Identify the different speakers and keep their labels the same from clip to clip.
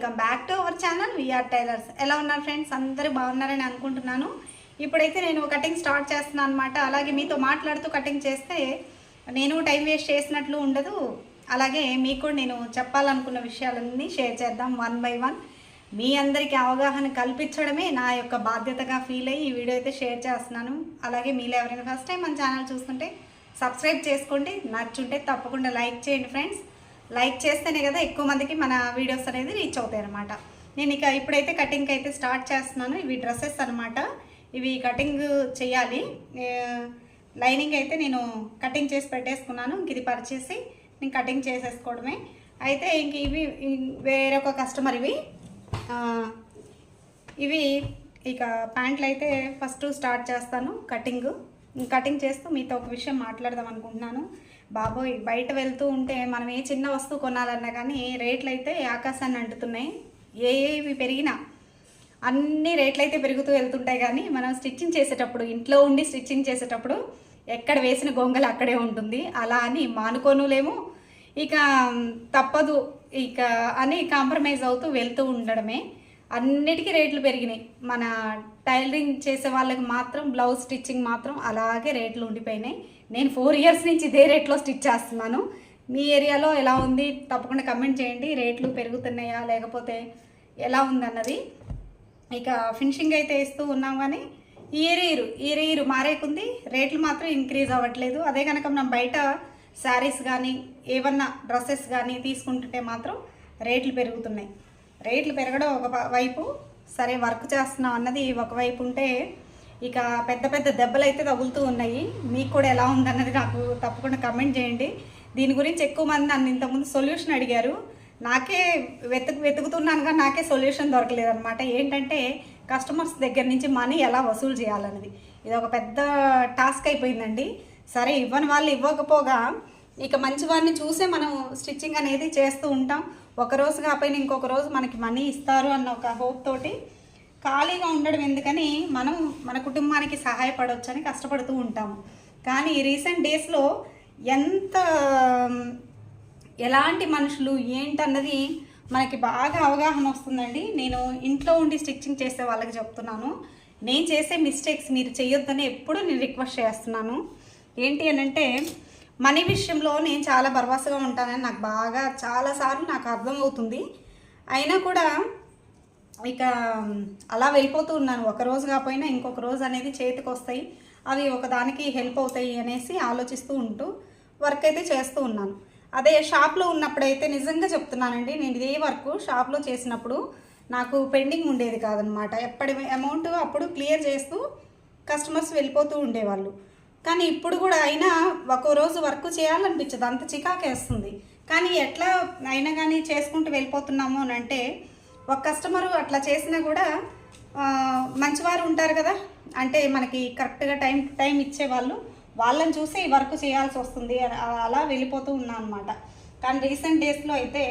Speaker 1: Welcome back to our channel VR Tailors. ఎలా ఉన్నారు friends? అందరూ బాగున్నారని అనుకుంటున్నాను. ఇప్పుడైతే నేను కటింగ్ స్టార్ట్ చేస్తున్నాను అనమాట. అలాగే మీతో మాట్లాడుతూ కటింగ్ చేస్తే నేను టైం వేస్ట్ చేసినట్లు ఉండదు. అలాగే మీకు కూడా నేను చెప్పాలనుకున్న విషయాలన్నీ షేర్ చేద్దాం వన్ బై వన్. మీ అందరికీ అవగాహన కల్పించడమే నా యొక్క బాధ్యతగా ఫీల్ అయ్యి ఈ వీడియో అయితే షేర్ చేస్తున్నాను. అలాగే మీలో ఎవరైనా ఫస్ట్ టైం మన ఛానల్ చూస్తుంటే సబ్స్క్రైబ్ చేసుకోండి, నచ్చుంటే తప్పకుండా లైక్ చేయండి ఫ్రెండ్స్. లైక్ చేస్తేనే కదా ఎక్కువ మందికి మన వీడియోస్ అనేది రీచ్ అవుతాయి అనమాట. నేను ఇప్పుడైతే కటింగ్ అయితే స్టార్ట్ చేస్తున్నాను. ఇవి డ్రెస్సెస్ అనమాట. ఇవి కటింగ్ చేయాలి. లైనింగ్ అయితే నేను కటింగ్ చేసి పెట్టేసుకున్నాను. ఇంక ఇది పరిచేసి నేను కటింగ్ చేసేసుకోవడమే. అయితే ఇంక ఇవి వేరొక కస్టమర్ ఇవి ఇక ప్యాంట్లు అయితే ఫస్ట్ స్టార్ట్ చేస్తాను కటింగ్ చేస్తూ మీతో ఒక విషయం మాట్లాడదాం అనుకుంటున్నాను. బాబోయ్, బయట వెళ్తూ ఉంటే మనం ఏ చిన్న వస్తువు కొనాలన్నా కానీ రేట్లు అయితే ఆకాశాన్ని అంటుతున్నాయి. ఏవి పెరిగినా అన్ని రేట్లు అయితే పెరుగుతూ వెళ్తుంటాయి. కానీ మనం స్టిచ్చింగ్ చేసేటప్పుడు, ఇంట్లో ఉండి స్టిచ్చింగ్ చేసేటప్పుడు ఎక్కడ వేసిన గొంగలు అక్కడే ఉంటుంది. అలా అని మానుకోనులేము, ఇక తప్పదు ఇక అని కాంప్రమైజ్ అవుతూ వెళ్తూ ఉండడమే. అన్నిటికీ రేట్లు పెరిగినాయి. మన టైలరింగ్ చేసే వాళ్ళకి మాత్రం బ్లౌజ్ స్టిచ్చింగ్ మాత్రం అలాగే రేట్లు ఉండిపోయినాయి. నేను 4 ఇయర్స్ నుంచి ఇదే రేట్లో స్టిచ్ చేస్తున్నాను. మీ ఏరియాలో ఎలా ఉంది తప్పకుండా కమెంట్ చేయండి. రేట్లు పెరుగుతున్నాయా లేకపోతే ఎలా ఉందన్నది. ఇక ఫినిషింగ్ అయితే ఇస్తూ ఉన్నాం, కానీ ఇయర్ మారేకుంది, రేట్లు మాత్రం ఇంక్రీజ్ అవ్వట్లేదు. అదే కనుక మనం బయట శారీస్ కానీ ఏమన్నా డ్రెస్సెస్ కానీ తీసుకుంటుంటే మాత్రం రేట్లు పెరుగుతున్నాయి. రేట్లు పెరగడం ఒక వైపు, సరే వర్క్ చేస్తున్నాం అన్నది ఒకవైపు ఉంటే ఇక పెద్ద పెద్ద దెబ్బలు అయితే తగులుతూ ఉన్నాయి. మీకు కూడా ఎలా ఉందన్నది నాకు తప్పకుండా కమెంట్ చేయండి. దీని గురించి ఎక్కువ మంది నన్ను ఇంతకుముందు సొల్యూషన్ అడిగారు. నాకే వెతుకుతున్నాను కానీ నాకే సొల్యూషన్ దొరకలేదన్నమాట. ఏంటంటే కస్టమర్స్ దగ్గర నుంచి మనీ ఎలా వసూలు చేయాలన్నది ఇది ఒక పెద్ద టాస్క్ అయిపోయిందండి. సరే, ఇవ్వని వాళ్ళు ఇవ్వకపోగా ఇక మంచి వారిని చూసే మనం స్టిచ్చింగ్ అనేది చేస్తూ ఉంటాం. ఒకరోజు కాకపోయినా ఇంకొక రోజు మనకి మనీ ఇస్తారు అన్న ఒక హోప్ తోటి ఖాళీగా ఉండడం ఎందుకని మనం మన కుటుంబానికి సహాయపడవచ్చు అని కష్టపడుతూ ఉంటాము. కానీ ఈ రీసెంట్ డేస్లో ఎలాంటి మనుషులు ఏంటన్నది మనకి బాగా అవగాహన వస్తుందండి. నేను ఇంట్లో ఉండి స్టిచ్చింగ్ చేసే వాళ్ళకి చెప్తున్నాను, నేను చేసే మిస్టేక్స్ మీరు చేయొద్దని ఎప్పుడు నేను రిక్వెస్ట్ చేస్తున్నాను. ఏంటి అని అంటే, మనీ విషయంలో నేను చాలా భరోసాగా ఉంటానని నాకు బాగా చాలాసార్లు నాకు అర్థమవుతుంది. అయినా కూడా ఇక అలా వెళ్ళిపోతూ ఉన్నాను. ఒక రోజు కాకపోయినా ఇంకొక రోజు అనేది చేతికి వస్తాయి, అవి ఒకదానికి హెల్ప్ అవుతాయి అనేసి ఆలోచిస్తూ ఉంటూ వర్క్ అయితే చేస్తూ ఉన్నాను. అదే షాప్లో ఉన్నప్పుడైతే నిజంగా చెప్తున్నానండి, నేను ఇదే వర్క్ షాప్లో చేసినప్పుడు నాకు పెండింగ్ ఉండేది కాదనమాట. ఎప్పటి అమౌంట్ అప్పుడు క్లియర్ చేస్తూ కస్టమర్స్ వెళ్ళిపోతూ ఉండేవాళ్ళు. కానీ ఇప్పుడు కూడా అయినా ఒక్కో రోజు వర్క్ చేయాలనిపించదు, అంత చికాకేస్తుంది. కానీ ఎట్లా అయినా కానీ చేసుకుంటూ వెళ్ళిపోతున్నాము అని అంటే, ఒక కస్టమరు అట్లా చేసినా కూడా మంచివారు ఉంటారు కదా, అంటే మనకి కరెక్ట్గా టైం ఇచ్చేవాళ్ళు, వాళ్ళని చూసి వర్క్ చేయాల్సి వస్తుంది. అలా వెళ్ళిపోతూ ఉన్నాను అనమాట. కానీ రీసెంట్ డేస్లో అయితే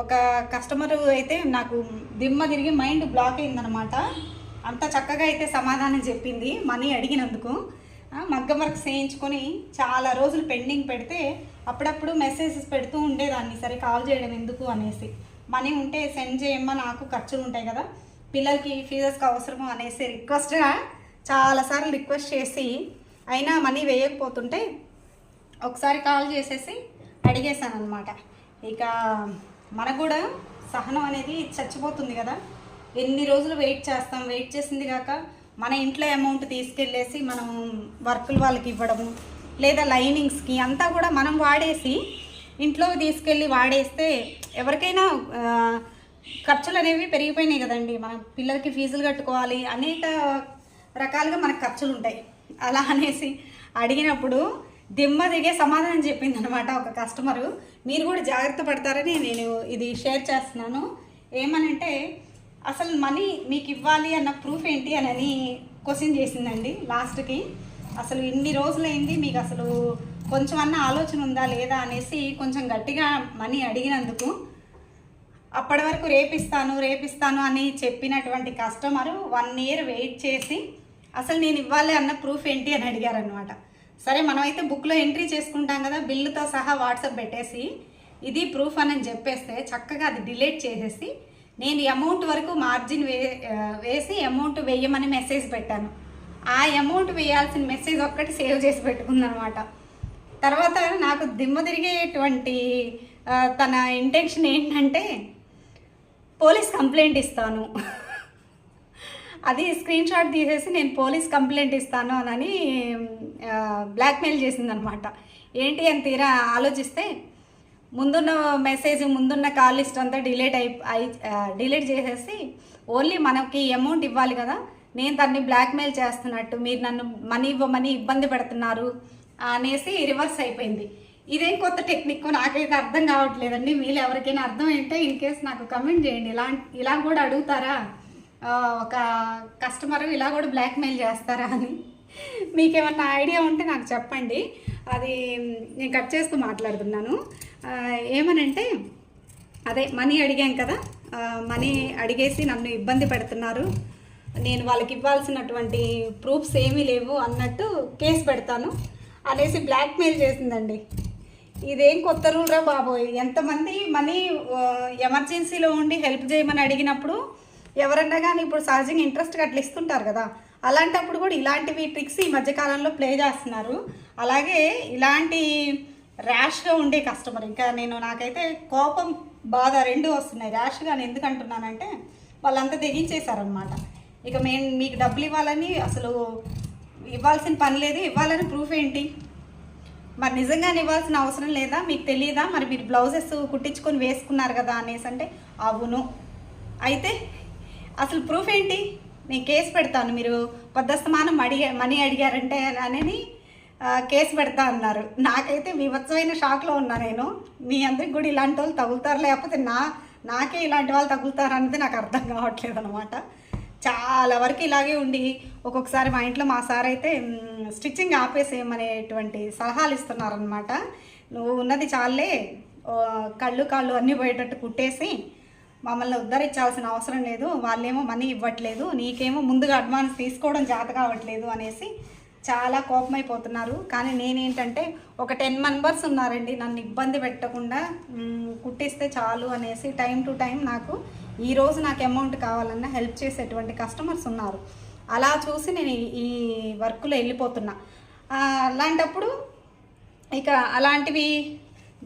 Speaker 1: ఒక కస్టమరు అయితే నాకు దిమ్మ తిరిగి మైండ్ బ్లాక్ అయిందనమాట. అంత చక్కగా అయితే సమాధానం చెప్పింది మనీ అడిగినందుకు. మగ్గం వర్క్ చేయించుకొని చాలా రోజులు పెండింగ్ పెడితే అప్పుడప్పుడు మెసేజెస్ పెడుతూ ఉండేదాన్ని, సరే కాల్ చేయడం ఎందుకు అనేసి. మనీ ఉంటే సెండ్ చేయమ్మా, నాకు ఖర్చులు ఉంటాయి కదా, పిల్లలకి ఫీజెస్కి అవసరము అనేసి రిక్వెస్ట్గా చాలాసార్లు రిక్వెస్ట్ చేసి అయినా మనీ వేయకపోతుంటే ఒకసారి కాల్ చేసేసి అడిగేశాను అనమాట. ఇక మనకు కూడా సహనం అనేది చచ్చిపోతుంది కదా. ఎన్ని రోజులు వెయిట్ చేస్తాం, వెయిట్ చేసింది కాక మన ఇంట్లో అమౌంట్ తీసుకెళ్ళేసి మనం వర్కులు వాళ్ళకి ఇవ్వడము, లేదా లైనింగ్స్కి అంతా కూడా మనం వాడేసి ఇంట్లో తీసుకెళ్ళి వాడేస్తే ఎవరికైనా ఖర్చులు అనేవి పెరిగిపోయినాయి కదండి. మన పిల్లలకి ఫీజులు కట్టుకోవాలి, అనేక రకాలుగా మనకు ఖర్చులు ఉంటాయి. అలా అనేసి అడిగినప్పుడు దిమ్మ దిగే సమాధానం చెప్పింది అనమాట ఒక కస్టమరు. మీరు కూడా జాగ్రత్త పడతారని నేను ఇది షేర్ చేస్తున్నాను. ఏమనంటే, అసలు మనీ మీకు ఇవ్వాలి అన్న ప్రూఫ్ ఏంటి అని క్వశ్చన్ చేసిందండి లాస్ట్కి. అసలు ఇన్ని రోజులైంది, మీకు అసలు కొంచెం అన్న ఆలోచన ఉందా లేదా అనేసి కొంచెం గట్టిగా మనీ అడిగినందుకు అప్పటి వరకు రేపిస్తాను అని చెప్పినటువంటి కస్టమరు 1 ఇయర్ వెయిట్ చేసి అసలు నేను ఇవ్వాలి అన్న ప్రూఫ్ ఏంటి అని అడిగారనమాట. సరే, మనమైతే బుక్లో ఎంట్రీ చేసుకుంటాం కదా, బిల్లుతో సహా వాట్సాప్ పెట్టేసి ఇది ప్రూఫ్ అని చెప్పేస్తే చక్కగా అది డిలీట్ చేసేసి నేను అమౌంట్ వరకు మార్జిన్ వేసి అమౌంట్ వేయమని మెసేజ్ పెట్టాను. ఆ అమౌంట్ వేయాల్సిన మెసేజ్ ఒక్కటి సేవ్ చేసి పెట్టుకుందనమాట. తర్వాత నాకు దిమ్మ తిరిగేటువంటి తన ఇంటెన్షన్ ఏంటంటే పోలీస్ కంప్లైంట్ ఇస్తాను, అది స్క్రీన్ షాట్ తీసేసి నేను పోలీస్ కంప్లైంట్ ఇస్తాను అని బ్లాక్మెయిల్ చేసిందనమాట. ఏంటి అని తీరా ఆలోచిస్తే ముందున్న మెసేజ్, ముందున్న కాల్ లిస్ట్ అంతా డిలీట్ చేసేసి ఓన్లీ మనకి అమౌంట్ ఇవ్వాలి కదా, నేను దాన్ని బ్లాక్మెయిల్ చేస్తున్నట్టు, మీరు నన్ను మనీ ఇవ్వమని ఇబ్బంది పెడుతున్నారు అనేసి రివర్స్ అయిపోయింది. ఇదేం కొత్త టెక్నిక్ నాకైతే అర్థం కావట్లేదండి. మీరు ఎవరికైనా అర్థం అయితే ఇన్ కేస్ నాకు కమెంట్ చేయండి. ఇలా కూడా అడుగుతారా, ఒక కస్టమర్ ఇలా కూడా బ్లాక్మెయిల్ చేస్తారా అని. మీకేమన్నా ఐడియా ఉంటే నాకు చెప్పండి. అది నేను కట్ చేస్తూ మాట్లాడుతున్నాను. ఏమనంటే అదే మనీ అడిగాం కదా, మనీ అడిగేసి నన్ను ఇబ్బంది పెడుతున్నారు, నేను వాళ్ళకి ఇవ్వాల్సినటువంటి ప్రూఫ్స్ ఏమీ లేవు అన్నట్టు కేసు పెడతాను అనేసి బ్లాక్మెయిల్ చేసిందండి. ఇదేం కొత్త రూల్ రా బాబోయ్. ఎంతమంది మనీ ఎమర్జెన్సీలో ఉండి హెల్ప్ చేయమని అడిగినప్పుడు ఎవరన్నా కానీ ఇప్పుడు సహజంగా ఇంట్రెస్ట్గా అట్లా ఇస్తుంటారు కదా, అలాంటప్పుడు కూడా ఇలాంటివి ట్రిక్స్ ఈ మధ్యకాలంలో ప్లే చేస్తున్నారు. అలాగే ఇలాంటి ర్యాష్గా ఉండే కస్టమర్, ఇంకా నాకైతే కోపం బాధ రెండు వస్తున్నాయి. ర్యాష్గా నేను ఎందుకు అంటున్నానంటే వాళ్ళంతా తెగించేశారనమాట. ఇక మీకు డబ్బులు ఇవ్వాలని అసలు ఇవ్వాల్సిన పని లేదు, ఇవ్వాలని ప్రూఫ్ ఏంటి, మరి నిజంగానే ఇవ్వాల్సిన అవసరం లేదా, మీకు తెలియదా, మరి మీరు బ్లౌజెస్ కుట్టించుకొని వేసుకున్నారు కదా అనేసి అంటే అవును, అయితే అసలు ప్రూఫ్ ఏంటి, నేను కేసు పెడతాను, మీరు పొద్దస్తమానం మనీ అడిగారంటే అనేది కేసు పెడతా అన్నారు. నాకైతే వివత్సమైన షాక్లో ఉన్నా నేను. మీ అందరికి కూడా ఇలాంటి వాళ్ళు తగులుతారు, లేకపోతే నాకే ఇలాంటి వాళ్ళు తగులుతారు అనేది నాకు అర్థం కావట్లేదు అనమాట. చాలా వరకు ఇలాగే ఉండి ఒక్కొక్కసారి మా ఇంట్లో మా సార్ అయితే స్టిచ్చింగ్ ఆపేసేయమనేటువంటి సలహాలు ఇస్తున్నారనమాట. నువ్వు ఉన్నది చాలే, కాళ్ళు అన్నీ పోయేటట్టు కుట్టేసి మమ్మల్ని ఉద్ధరించాల్సిన అవసరం లేదు, వాళ్ళేమో మనీ ఇవ్వట్లేదు, నీకేమో ముందుగా అడ్వాన్స్ తీసుకోవడం చేత కావట్లేదు అనేసి చాలా కోపమైపోతున్నారు. కానీ నేనేంటంటే ఒక 10 మెంబర్స్ ఉన్నారండి నన్ను ఇబ్బంది పెట్టకుండా కుట్టిస్తే చాలు అనేసి టైం టు టైం నాకు ఈరోజు నాకు అమౌంట్ కావాలన్నా హెల్ప్ చేసేటువంటి కస్టమర్స్ ఉన్నారు. అలా చూసి నేను ఈ వర్క్లో వెళ్ళిపోతున్నా. అలాంటప్పుడు ఇక అలాంటివి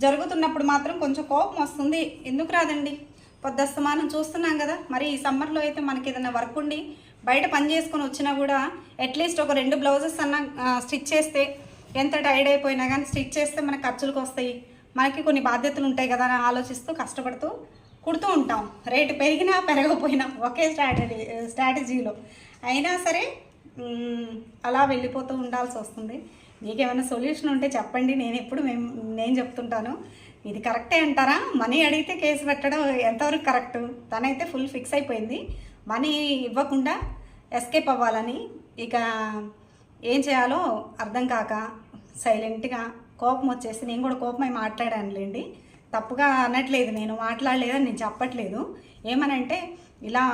Speaker 1: జరుగుతున్నప్పుడు మాత్రం కొంచెం కోపం వస్తుంది. ఎందుకు రాదండి, పొద్దస్తమానం చూస్తున్నాం కదా. మరి ఈ సమ్మర్లో అయితే మనకి ఏదైనా వర్క్ ఉండి బయట పని చేసుకొని వచ్చినా కూడా అట్లీస్ట్ ఒక 2 బ్లౌజెస్ అన్న స్టిచ్ చేస్తే, ఎంత టైర్డ్ అయిపోయినా కానీ స్టిచ్ చేస్తే మనకు ఖర్చులకు వస్తాయి, మనకి కొన్ని బాధ్యతలు ఉంటాయి కదా అని ఆలోచిస్తూ కష్టపడుతూ కుడుతూ ఉంటాం. రేటు పెరిగినా పెరగకపోయినా ఒకే స్ట్రాటజీలో అయినా సరే అలా వెళ్ళిపోతూ ఉండాల్సి వస్తుంది. మీకేమైనా సొల్యూషన్ ఉంటే చెప్పండి. నేను చెప్తుంటాను. ఇది కరెక్టే అంటారా? మనీ అడిగితే కేసు పెట్టడం ఎంతవరకు కరెక్టు? తనైతే ఫుల్ ఫిక్స్ అయిపోయింది మనీ ఇవ్వకుండా ఎస్కేప్ అవ్వాలని. ఇక ఏం చేయాలో అర్థం కాక సైలెంట్గా కోపం వచ్చేసి నేను కూడా కోపమై మాట్లాడానులేండి. తప్పుగా అనట్లేదు, నేను మాట్లాడలేదని నేను చెప్పట్లేదు. ఏమనంటే ఇలా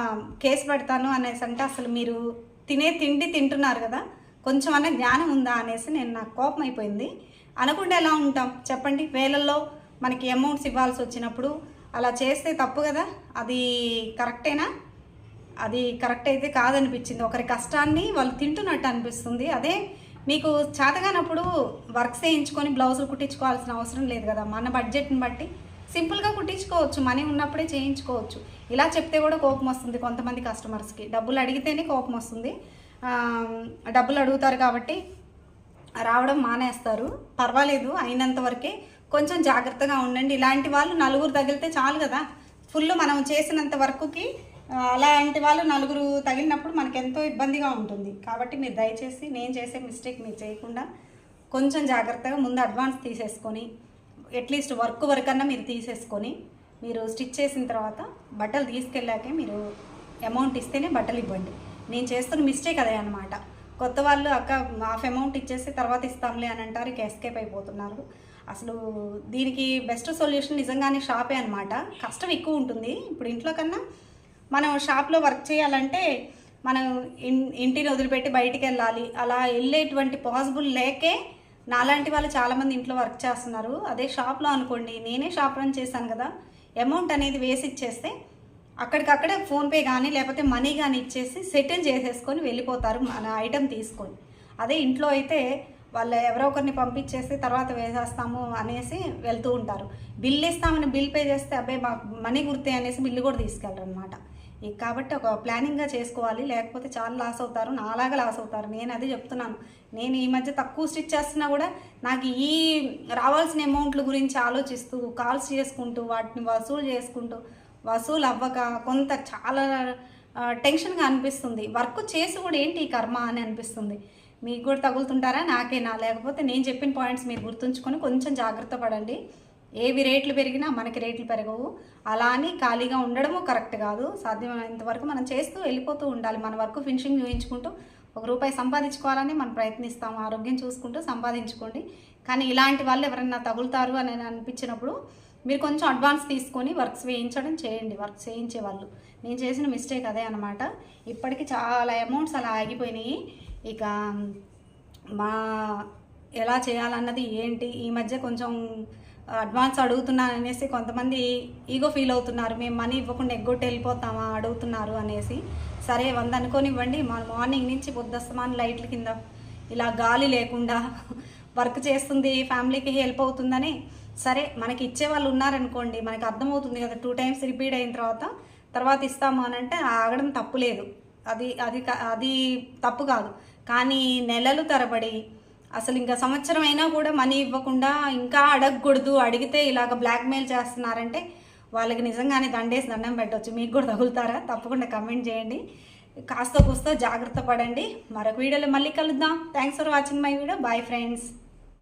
Speaker 1: కేసు పెడతాను అనేసి అంటే అసలు మీరు తినే తిండి తింటున్నారు కదా, కొంచెం అన్న జ్ఞానం ఉందా అనేసి నాకు కోపం అయిపోయింది. అనకుండా ఎలా ఉంటాం చెప్పండి? వేలల్లో మనకి అమౌంట్స్ ఇవ్వాల్సి వచ్చినప్పుడు అలా చేస్తే తప్పు కదా. అది కరెక్టేనా? అది కరెక్ట్ అయితే కాదనిపించింది. ఒకరి కష్టాన్ని వాళ్ళు తింటున్నట్టు అనిపిస్తుంది. అదే మీకు చేతగానప్పుడు వర్క్స్ వేయించుకొని బ్లౌజులు కుట్టించుకోవాల్సిన అవసరం లేదు కదా. మన బడ్జెట్ని బట్టి సింపుల్గా కుట్టించుకోవచ్చు, మనీ ఉన్నప్పుడే చేయించుకోవచ్చు. ఇలా చెప్తే కూడా కోపం వస్తుంది కొంతమంది కస్టమర్స్కి. డబ్బులు అడిగితేనే కోపం వస్తుంది. డబ్బులు అడుగుతారు కాబట్టి రావడం మానేస్తారు. పర్వాలేదు, అయినంత వరకే కొంచెం జాగ్రత్తగా ఉండండి. ఇలాంటి వాళ్ళు 4 తగిలితే చాలు కదా. ఫుల్ మనం చేసినంత వర్క్కి అలాంటి వాళ్ళు 4 తగిలినప్పుడు మనకు ఎంతో ఇబ్బందిగా ఉంటుంది. కాబట్టి మీరు దయచేసి నేను చేసే మిస్టేక్ మీరు చేయకుండా కొంచెం జాగ్రత్తగా ముందు అడ్వాన్స్ తీసేసుకొని అట్లీస్ట్ వర్క్ అన్నా మీరు తీసేసుకొని మీరు స్టిచ్ చేసిన తర్వాత బట్టలు తీసుకెళ్ళాకే మీరు అమౌంట్ ఇస్తేనే బట్టలు ఇవ్వండి. నేను చేస్తున్న మిస్టేక్ అదే అనమాట. కొత్త వాళ్ళు అక్క హాఫ్ అమౌంట్ ఇచ్చేసి తర్వాత ఇస్తాంలే అని అంటారు, ఇక ఎస్కేప్ అయిపోతున్నారు. అసలు దీనికి బెస్ట్ సొల్యూషన్ నిజంగానే షాపే అనమాట. కష్టం ఎక్కువ ఉంటుంది. ఇప్పుడు ఇంట్లో కన్నా మనం షాప్లో వర్క్ చేయాలంటే మనం ఇంటిని వదిలిపెట్టి బయటికి వెళ్ళాలి. అలా వెళ్ళేటువంటి పాసిబుల్ లేకే నాలాంటి వాళ్ళు చాలామంది ఇంట్లో వర్క్ చేస్తున్నారు. అదే షాప్లో అనుకోండి, నేనే షాప్ రన్ చేశాను కదా, అమౌంట్ అనేది వేసి ఇచ్చేస్తే అక్కడికక్కడే ఫోన్పే కానీ లేకపోతే మనీ కానీ ఇచ్చేసి సెటిల్ చేసేసుకొని వెళ్ళిపోతారు మన ఐటెం తీసుకొని. అదే ఇంట్లో అయితే వాళ్ళు ఎవరో ఒకరిని పంపించేసి తర్వాత వేసేస్తాము అనేసి వెళ్తూ ఉంటారు. బిల్ ఇస్తామని బిల్ పే చేస్తే అబ్బాయి మాకు మనీ గుర్తే అనేసి బిల్లు కూడా తీసుకెళ్ళరు అనమాట. కాబట్టి ఒక ప్లానింగ్గా చేసుకోవాలి, లేకపోతే చాలా లాస్ అవుతారు, నాలాగా లాస్ అవుతారు. నేను అది చెప్తున్నాను. నేను ఈ మధ్య తక్కువ స్టిచ్ చేస్తున్నా కూడా నాకు ఈ రావాల్సిన అమౌంట్ల గురించి ఆలోచిస్తూ కాల్స్ చేసుకుంటూ వాటిని వసూలు అవ్వక కొంత చాలా టెన్షన్గా అనిపిస్తుంది. వర్క్ చేసి కూడా ఏంటి ఈ కర్మ అని అనిపిస్తుంది. మీకు కూడా తగులుతుంటారా నాకేనా? లేకపోతే నేను చెప్పిన పాయింట్స్ మీరు గుర్తుంచుకొని కొంచెం జాగ్రత్త పడండి. ఏవి రేట్లు పెరిగినా మనకి రేట్లు పెరగవు. అలా అని ఖాళీగా ఉండడము కరెక్ట్ కాదు. సాధ్యమైనంత వరకు మనం చేస్తూ వెళ్ళిపోతూ ఉండాలి. మన వర్క్ ఫినిషింగ్ చూపించుకుంటూ ₹1 సంపాదించుకోవాలని మనం ప్రయత్నిస్తాము. ఆరోగ్యం చూసుకుంటూ సంపాదించుకోండి. కానీ ఇలాంటి వాళ్ళు ఎవరైనా తగులుతారు అని అనిపించినప్పుడు మీరు కొంచెం అడ్వాన్స్ తీసుకొని వర్క్స్ చేయండి. వర్క్ చేయించే వాళ్ళు. నేను చేసిన మిస్టేక్ అదే అనమాట. ఇప్పటికీ చాలా అమౌంట్స్ అలా ఆగిపోయినాయి. ఇక ఎలా చేయాలన్నది ఏంటి, ఈ మధ్య కొంచెం అడ్వాన్స్ అడుగుతున్నాను అనేసి కొంతమంది ఈగో ఫీల్ అవుతున్నారు. మేము మనీ ఇవ్వకుండా ఎగ్గొట్టి వెళ్ళిపోతామా అడుగుతున్నారు అనేసి. సరే 100 అనుకొని ఇవ్వండి. మార్నింగ్ నుంచి పొద్దుస్తమాన లైట్ల కింద ఇలా గాలి లేకుండా వర్క్ చేస్తుంది, ఫ్యామిలీకి హెల్ప్ అవుతుందని సరే మనకి ఇచ్చే వాళ్ళు ఉన్నారనుకోండి, మనకి అర్థమవుతుంది కదా. 2 times రిపీట్ అయిన తర్వాత ఇస్తాము అని అంటే ఆగడం తప్పు లేదు. అది తప్పు కాదు. కానీ నెలలు తరబడి అసలు ఇంకా సంవత్సరం అయినా కూడా మనీ ఇవ్వకుండా ఇంకా అడగకూడదు, అడిగితే ఇలాగ బ్లాక్మెయిల్ చేస్తున్నారంటే వాళ్ళకి నిజంగానే దండం పెట్టవచ్చు. మీకు కూడా తగులుతారా? తప్పకుండా కమెంట్ చేయండి. కాస్త కూస్తో జాగ్రత్త పడండి. మరొక వీడియోలో మళ్ళీ కలుద్దాం. Thanks for watching my video. Bye friends.